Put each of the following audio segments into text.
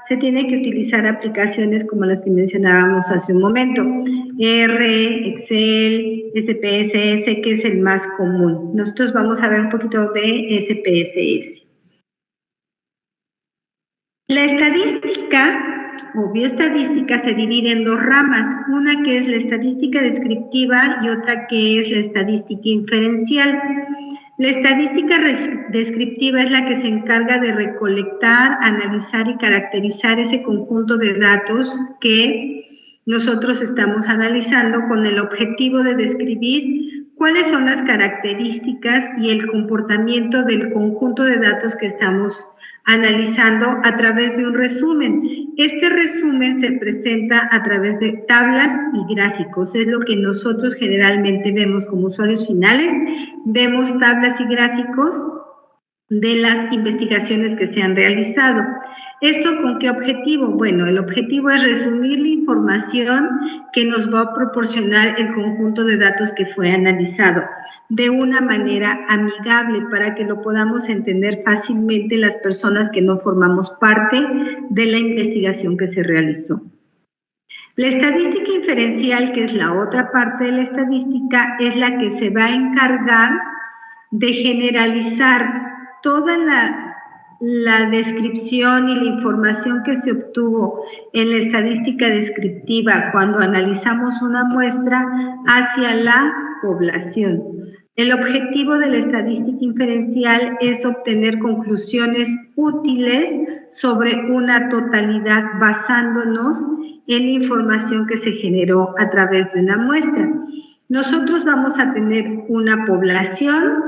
se tienen que utilizar aplicaciones como las que mencionábamos hace un momento, R, Excel, SPSS, que es el más común. Nosotros vamos a ver un poquito de SPSS. La estadística o bioestadística se divide en dos ramas, una que es la estadística descriptiva y otra que es la estadística inferencial. La estadística descriptiva es la que se encarga de recolectar, analizar y caracterizar ese conjunto de datos que nosotros estamos analizando con el objetivo de describir cuáles son las características y el comportamiento del conjunto de datos que estamos analizando a través de un resumen. Este resumen se presenta a través de tablas y gráficos, es lo que nosotros generalmente vemos como usuarios finales, vemos tablas y gráficos de las investigaciones que se han realizado. ¿Esto con qué objetivo? Bueno, el objetivo es resumir la información que nos va a proporcionar el conjunto de datos que fue analizado de una manera amigable para que lo podamos entender fácilmente las personas que no formamos parte de la investigación que se realizó. La estadística inferencial, que es la otra parte de la estadística, es la que se va a encargar de generalizar toda la descripción y la información que se obtuvo en la estadística descriptiva cuando analizamos una muestra hacia la población. El objetivo de la estadística inferencial es obtener conclusiones útiles sobre una totalidad basándonos en la información que se generó a través de una muestra. Nosotros vamos a tener una población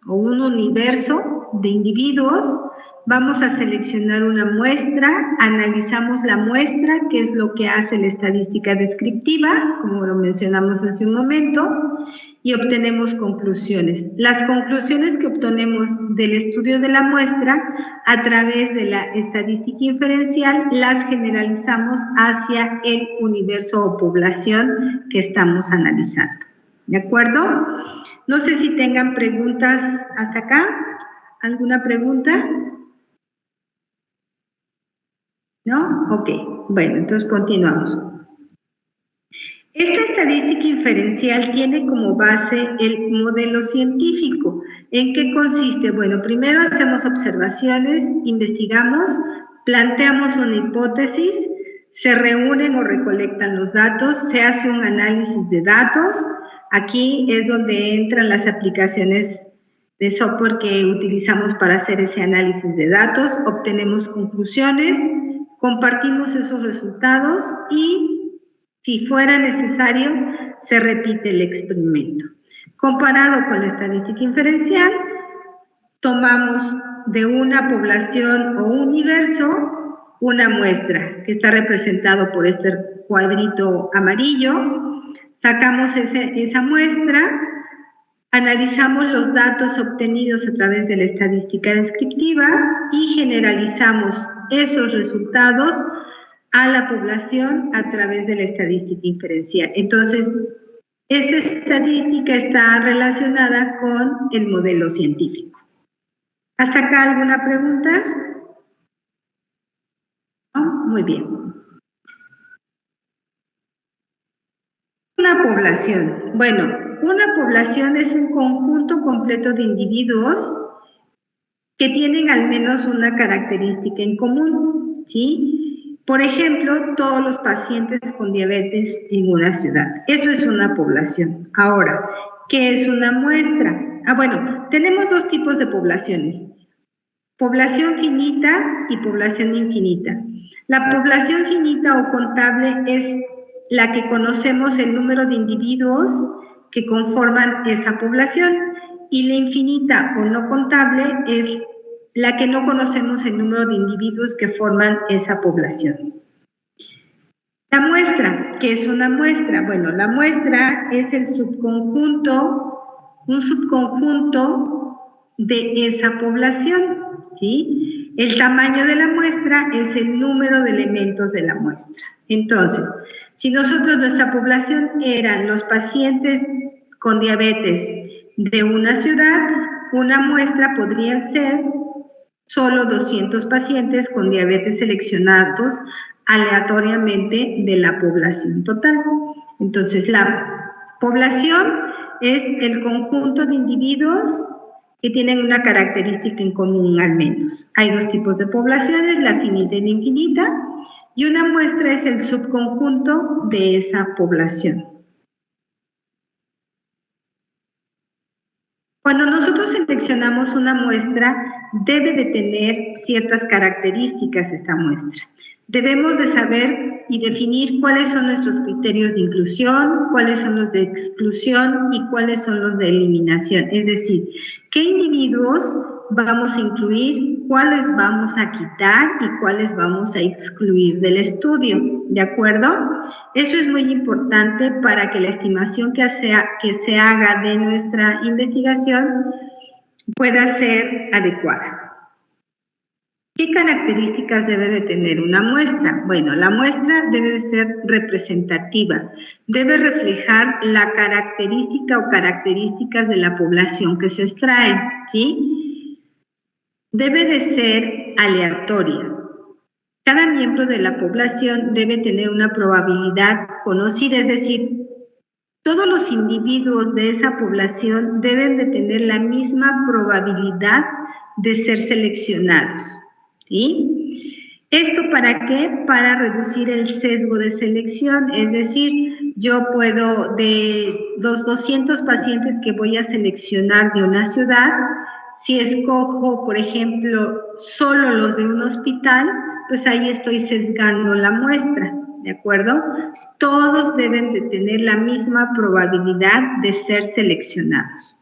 o un universo de individuos, vamos a seleccionar una muestra, analizamos la muestra, que es lo que hace la estadística descriptiva, como lo mencionamos hace un momento, y obtenemos conclusiones. Las conclusiones que obtenemos del estudio de la muestra a través de la estadística inferencial las generalizamos hacia el universo o población que estamos analizando. ¿De acuerdo? No sé si tengan preguntas hasta acá. ¿Alguna pregunta? ¿No? Ok. Bueno, entonces continuamos. Esta estadística inferencial tiene como base el modelo científico. ¿En qué consiste? Bueno, primero hacemos observaciones, investigamos, planteamos una hipótesis, se reúnen o recolectan los datos, se hace un análisis de datos. Aquí es donde entran las aplicaciones de software que utilizamos para hacer ese análisis de datos, obtenemos conclusiones, compartimos esos resultados y si fuera necesario, se repite el experimento. Comparado con la estadística inferencial, tomamos de una población o universo una muestra, que está representado por este cuadrito amarillo, sacamos esa muestra, analizamos los datos obtenidos a través de la estadística descriptiva y generalizamos esos resultados a la población a través de la estadística inferencial. Entonces, esa estadística está relacionada con el modelo científico. ¿Hasta acá alguna pregunta? ¿No? Muy bien. Una población. Bueno, una población es un conjunto completo de individuos que tienen al menos una característica en común, ¿sí? Por ejemplo, todos los pacientes con diabetes en una ciudad. Eso es una población. Ahora, ¿qué es una muestra? Bueno, tenemos dos tipos de poblaciones. Población finita y población infinita. La población finita o contable es la que conocemos el número de individuos que conforman esa población y la infinita o no contable es la que no conocemos el número de individuos que forman esa población. La muestra, ¿qué es una muestra? Bueno, la muestra es el subconjunto, un subconjunto de esa población, ¿sí? El tamaño de la muestra es el número de elementos de la muestra. Entonces, si nosotros, nuestra población eran los pacientes con diabetes de una ciudad, una muestra podría ser solo 200 pacientes con diabetes seleccionados aleatoriamente de la población total. Entonces, la población es el conjunto de individuos que tienen una característica en común al menos. Hay dos tipos de poblaciones, la finita y la infinita, y una muestra es el subconjunto de esa población. Cuando nosotros seleccionamos una muestra, debe de tener ciertas características esta muestra. Debemos de saber y definir cuáles son nuestros criterios de inclusión, cuáles son los de exclusión y cuáles son los de eliminación. Es decir, qué individuos vamos a incluir, cuáles vamos a quitar y cuáles vamos a excluir del estudio, ¿de acuerdo? Eso es muy importante para que la estimación que se haga de nuestra investigación pueda ser adecuada. ¿Qué características debe de tener una muestra? Bueno, la muestra debe de ser representativa, debe reflejar la característica o características de la población que se extrae, ¿sí? Debe de ser aleatoria. Cada miembro de la población debe tener una probabilidad conocida, es decir, todos los individuos de esa población deben de tener la misma probabilidad de ser seleccionados, ¿sí? ¿Esto para qué? Para reducir el sesgo de selección, es decir, yo puedo, de los 200 pacientes que voy a seleccionar de una ciudad, si escojo, por ejemplo, solo los de un hospital, pues ahí estoy sesgando la muestra, ¿de acuerdo? Todos deben de tener la misma probabilidad de ser seleccionados.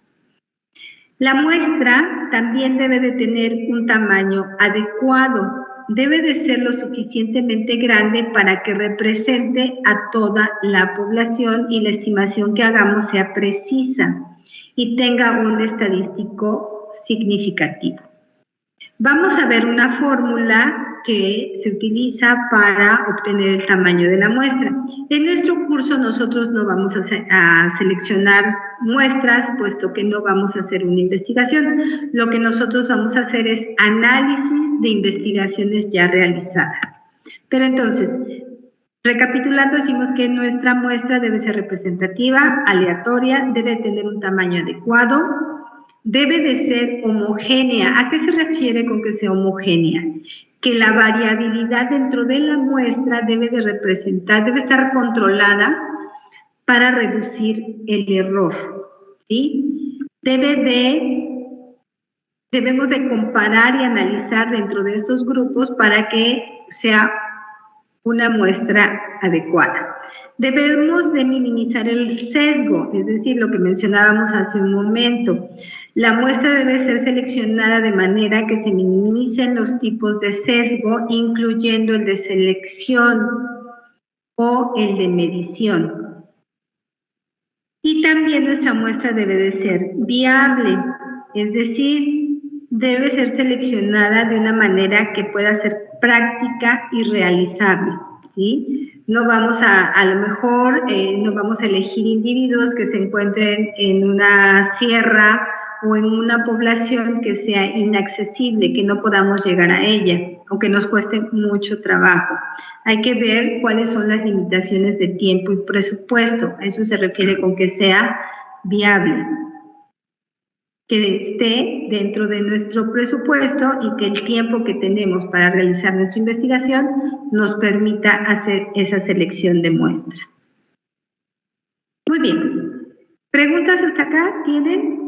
La muestra también debe de tener un tamaño adecuado, debe de ser lo suficientemente grande para que represente a toda la población y la estimación que hagamos sea precisa y tenga un estadístico significativo. Vamos a ver una fórmula que se utiliza para obtener el tamaño de la muestra. En nuestro curso nosotros no vamos a seleccionar muestras, puesto que no vamos a hacer una investigación. Lo que nosotros vamos a hacer es análisis de investigaciones ya realizadas. Pero entonces, recapitulando, decimos que nuestra muestra debe ser representativa, aleatoria, debe tener un tamaño adecuado, debe de ser homogénea. ¿A qué se refiere con que sea homogénea? Que la variabilidad dentro de la muestra debe de representar, debe estar controlada para reducir el error, ¿sí? Debemos de comparar y analizar dentro de estos grupos para que sea una muestra adecuada. Debemos de minimizar el sesgo, es decir, lo que mencionábamos hace un momento. La muestra debe ser seleccionada de manera que se minimicen los tipos de sesgo, incluyendo el de selección o el de medición. Y también nuestra muestra debe de ser viable, es decir, debe ser seleccionada de una manera que pueda ser práctica y realizable, ¿sí? No vamos a lo mejor, no vamos a elegir individuos que se encuentren en una sierra o en una población que sea inaccesible, que no podamos llegar a ella, o que nos cueste mucho trabajo. Hay que ver cuáles son las limitaciones de tiempo y presupuesto. A eso se refiere con que sea viable, que esté dentro de nuestro presupuesto y que el tiempo que tenemos para realizar nuestra investigación nos permita hacer esa selección de muestra. Muy bien. ¿Preguntas hasta acá? ¿Tienen?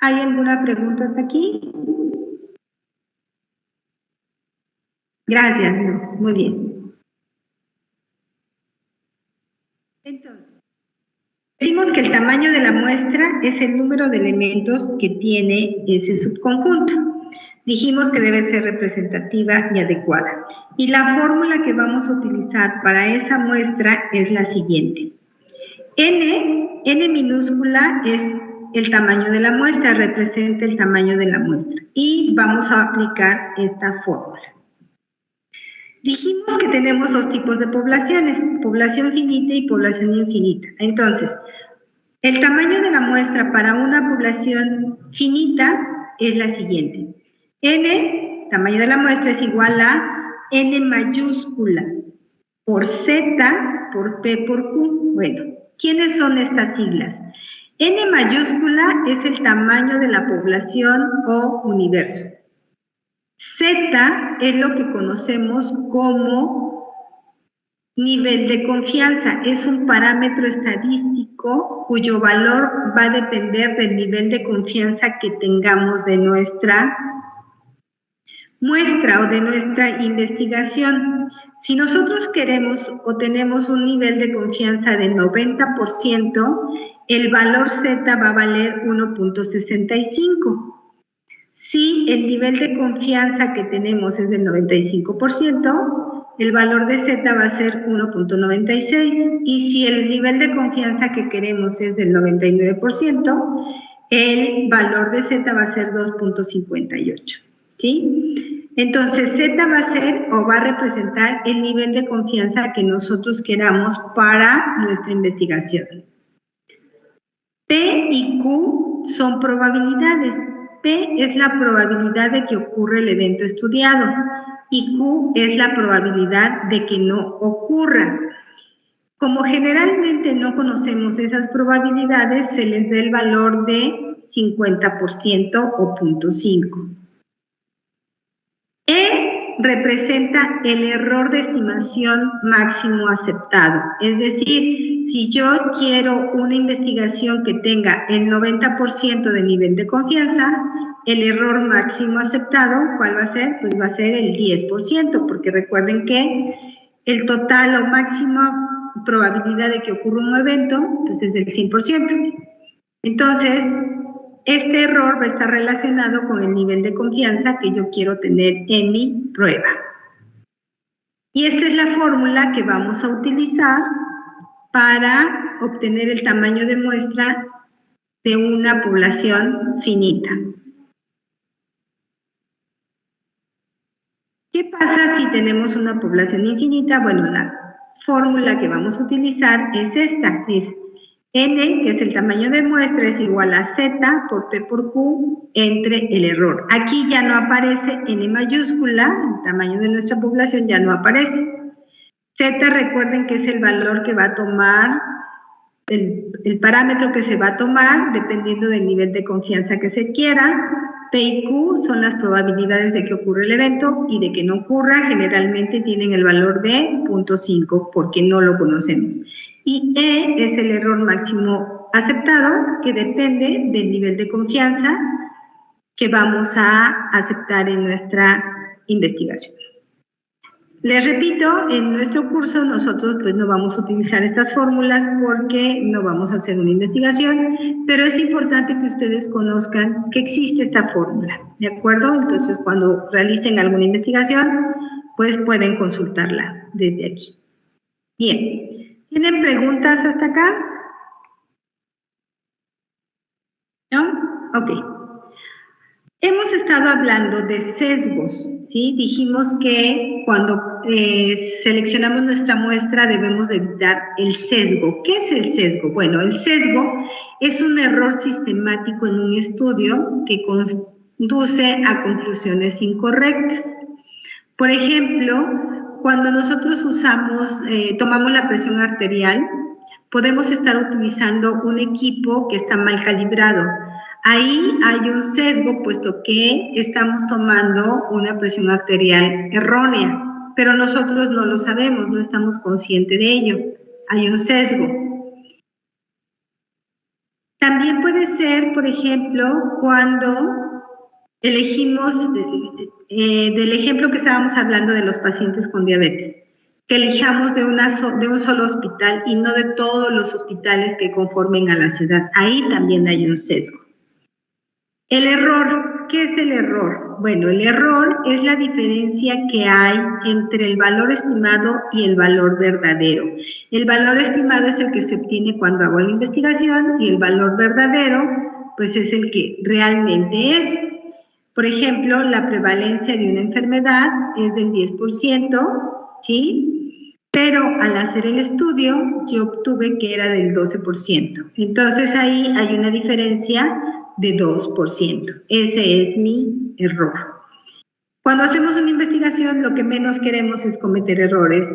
¿Hay alguna pregunta hasta aquí? Gracias, no, muy bien. Entonces, decimos que el tamaño de la muestra es el número de elementos que tiene ese subconjunto. Dijimos que debe ser representativa y adecuada. Y la fórmula que vamos a utilizar para esa muestra es la siguiente. N minúscula es el tamaño de la muestra, representa el tamaño de la muestra. Y vamos a aplicar esta fórmula. Dijimos que tenemos dos tipos de poblaciones, población finita y población infinita. Entonces, El tamaño de la muestra para una población finita es la siguiente. N, tamaño de la muestra, es igual a N mayúscula por Z por P por Q. Bueno, ¿quiénes son estas siglas? N mayúscula es el tamaño de la población o universo. Z es lo que conocemos como nivel de confianza. Es un parámetro estadístico cuyo valor va a depender del nivel de confianza que tengamos de nuestra muestra o de nuestra investigación. Si nosotros queremos o tenemos un nivel de confianza de 90%, el valor Z va a valer 1.65. Si el nivel de confianza que tenemos es del 95%, el valor de Z va a ser 1.96. Y si el nivel de confianza que queremos es del 99%, el valor de Z va a ser 2.58. ¿Sí? Entonces, Z va a ser o va a representar el nivel de confianza que nosotros queramos para nuestra investigación. P y Q son probabilidades. P es la probabilidad de que ocurra el evento estudiado y Q es la probabilidad de que no ocurra. Como generalmente no conocemos esas probabilidades, se les da el valor de 50% o 0.5. E representa el error de estimación máximo aceptado. Es decir, si yo quiero una investigación que tenga el 90% de nivel de confianza, el error máximo aceptado, ¿cuál va a ser? Pues va a ser el 10%, porque recuerden que el total o máxima probabilidad de que ocurra un evento pues es del 100%. Entonces, este error va a estar relacionado con el nivel de confianza que yo quiero tener en mi prueba. Y esta es la fórmula que vamos a utilizar para obtener el tamaño de muestra de una población finita. ¿Qué pasa si tenemos una población infinita? Bueno, la fórmula que vamos a utilizar es esta, es N, que es el tamaño de muestra, es igual a Z por P por Q entre el error. Aquí ya no aparece N mayúscula, el tamaño de nuestra población ya no aparece. Z, recuerden que es el valor que va a tomar, el parámetro que se va a tomar dependiendo del nivel de confianza que se quiera. P y Q son las probabilidades de que ocurra el evento y de que no ocurra. Generalmente tienen el valor de 0.5 porque no lo conocemos. Y E es el error máximo aceptado, que depende del nivel de confianza que vamos a aceptar en nuestra investigación. Les repito, en nuestro curso nosotros pues no vamos a utilizar estas fórmulas porque no vamos a hacer una investigación, pero es importante que ustedes conozcan que existe esta fórmula, ¿de acuerdo? Entonces, cuando realicen alguna investigación, pues pueden consultarla desde aquí. Bien, ¿tienen preguntas hasta acá? ¿No? Ok. Hemos estado hablando de sesgos, ¿sí? Dijimos que cuando seleccionamos nuestra muestra debemos evitar el sesgo. ¿Qué es el sesgo? Bueno, el sesgo es un error sistemático en un estudio que conduce a conclusiones incorrectas. Por ejemplo, cuando nosotros tomamos la presión arterial, podemos estar utilizando un equipo que está mal calibrado. Ahí hay un sesgo, puesto que estamos tomando una presión arterial errónea, pero nosotros no lo sabemos, no estamos conscientes de ello. Hay un sesgo. También puede ser, por ejemplo, cuando elegimos, del ejemplo que estábamos hablando de los pacientes con diabetes, que elijamos de un solo hospital y no de todos los hospitales que conformen a la ciudad. Ahí también hay un sesgo. El error, ¿qué es el error? Bueno, el error es la diferencia que hay entre el valor estimado y el valor verdadero. El valor estimado es el que se obtiene cuando hago la investigación y el valor verdadero, pues es el que realmente es. Por ejemplo, la prevalencia de una enfermedad es del 10%, ¿sí? pero al hacer el estudio yo obtuve que era del 12%. Entonces ahí hay una diferencia de 2%. Ese es mi error. Cuando hacemos una investigación, lo que menos queremos es cometer errores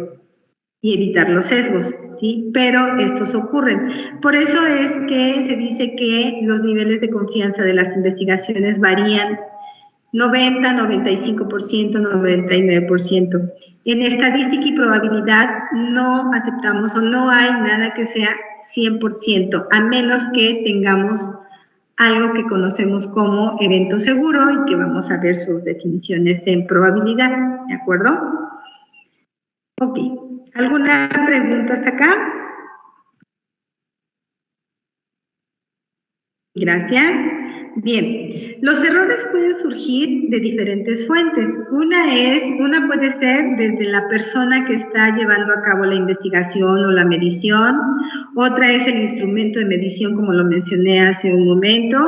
y evitar los sesgos, ¿sí? Pero estos ocurren. Por eso es que se dice que los niveles de confianza de las investigaciones varían 90, 95%, 99%. En estadística y probabilidad no aceptamos o no hay nada que sea 100%, a menos que tengamos algo que conocemos como evento seguro y que vamos a ver sus definiciones en probabilidad, ¿de acuerdo? Ok, ¿alguna pregunta hasta acá? Gracias. Bien, los errores pueden surgir de diferentes fuentes. Una puede ser desde la persona que está llevando a cabo la investigación o la medición, otra es el instrumento de medición, como lo mencioné hace un momento,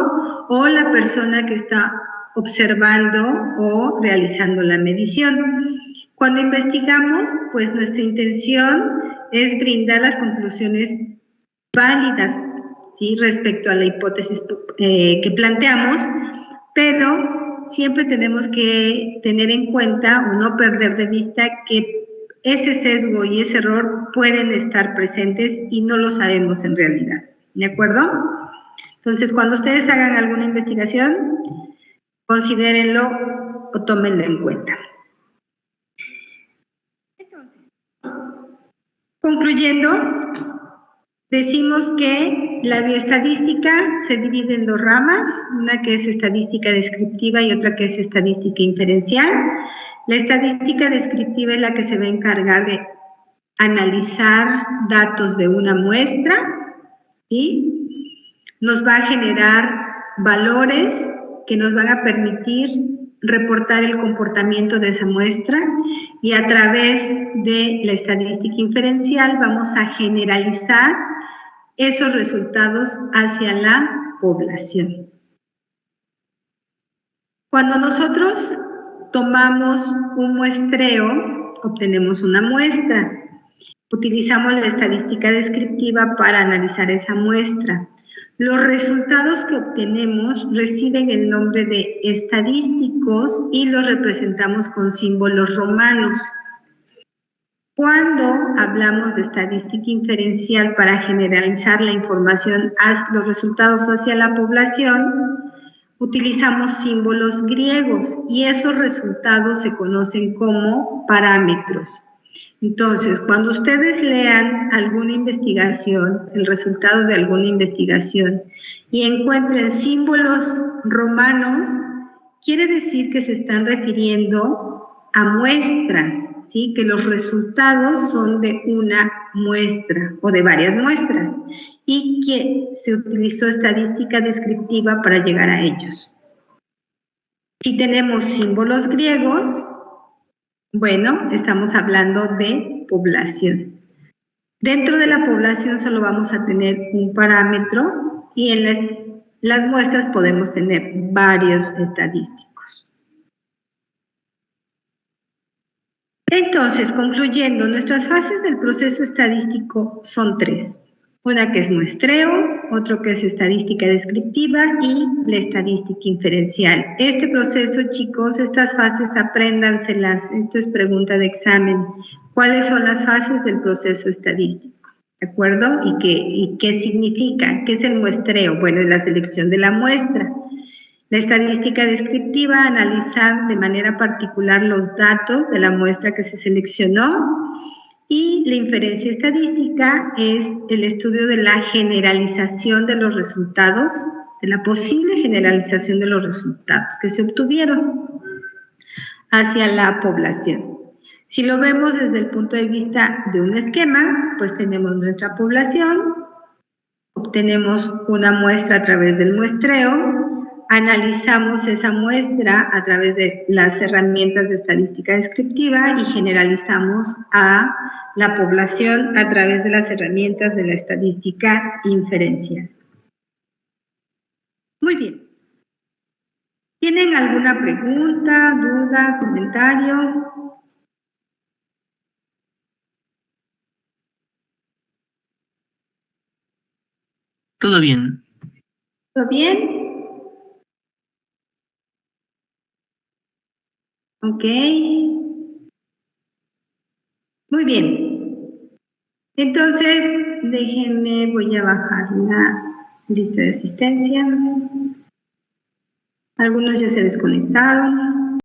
o la persona que está observando o realizando la medición. Cuando investigamos, pues nuestra intención es brindar las conclusiones válidas, ¿sí?, respecto a la hipótesis que planteamos, pero siempre tenemos que tener en cuenta o no perder de vista que ese sesgo y ese error pueden estar presentes y no lo sabemos en realidad, ¿de acuerdo? Entonces, cuando ustedes hagan alguna investigación, considérenlo o tómenlo en cuenta. Entonces, concluyendo, decimos que la bioestadística se divide en dos ramas, una que es estadística descriptiva y otra que es estadística inferencial. La estadística descriptiva es la que se va a encargar de analizar datos de una muestra, ¿sí? Nos va a generar valores que nos van a permitir reportar el comportamiento de esa muestra y a través de la estadística inferencial vamos a generalizar esos resultados hacia la población. Cuando nosotros tomamos un muestreo, obtenemos una muestra. Utilizamos la estadística descriptiva para analizar esa muestra. Los resultados que obtenemos reciben el nombre de estadísticos y los representamos con símbolos romanos. Cuando hablamos de estadística inferencial para generalizar la información, los resultados hacia la población, utilizamos símbolos griegos y esos resultados se conocen como parámetros. Entonces, cuando ustedes lean alguna investigación, el resultado de alguna investigación, y encuentren símbolos romanos, quiere decir que se están refiriendo a muestras, ¿sí?, que los resultados son de una muestra o de varias muestras y que se utilizó estadística descriptiva para llegar a ellos. Si tenemos símbolos griegos, bueno, estamos hablando de población. Dentro de la población solo vamos a tener un parámetro y en las muestras podemos tener varios estadísticos. Entonces, concluyendo, nuestras fases del proceso estadístico son tres. Una que es muestreo, otro que es estadística descriptiva y la estadística inferencial. Este proceso, chicos, estas fases apréndanselas. Esto es pregunta de examen. ¿Cuáles son las fases del proceso estadístico? ¿De acuerdo? ¿Y qué significa? ¿Qué es el muestreo? Bueno, es la selección de la muestra. La estadística descriptiva, analizar de manera particular los datos de la muestra que se seleccionó. Y la inferencia estadística es el estudio de la generalización de los resultados, de la posible generalización de los resultados que se obtuvieron hacia la población. Si lo vemos desde el punto de vista de un esquema, pues tenemos nuestra población, obtenemos una muestra a través del muestreo, analizamos esa muestra a través de las herramientas de estadística descriptiva y generalizamos a la población a través de las herramientas de la estadística inferencial. Muy bien. ¿Tienen alguna pregunta, duda, comentario? Todo bien. ¿Todo bien? Ok. Muy bien. Entonces, déjenme, voy a bajar la lista de asistencia. Algunos ya se desconectaron.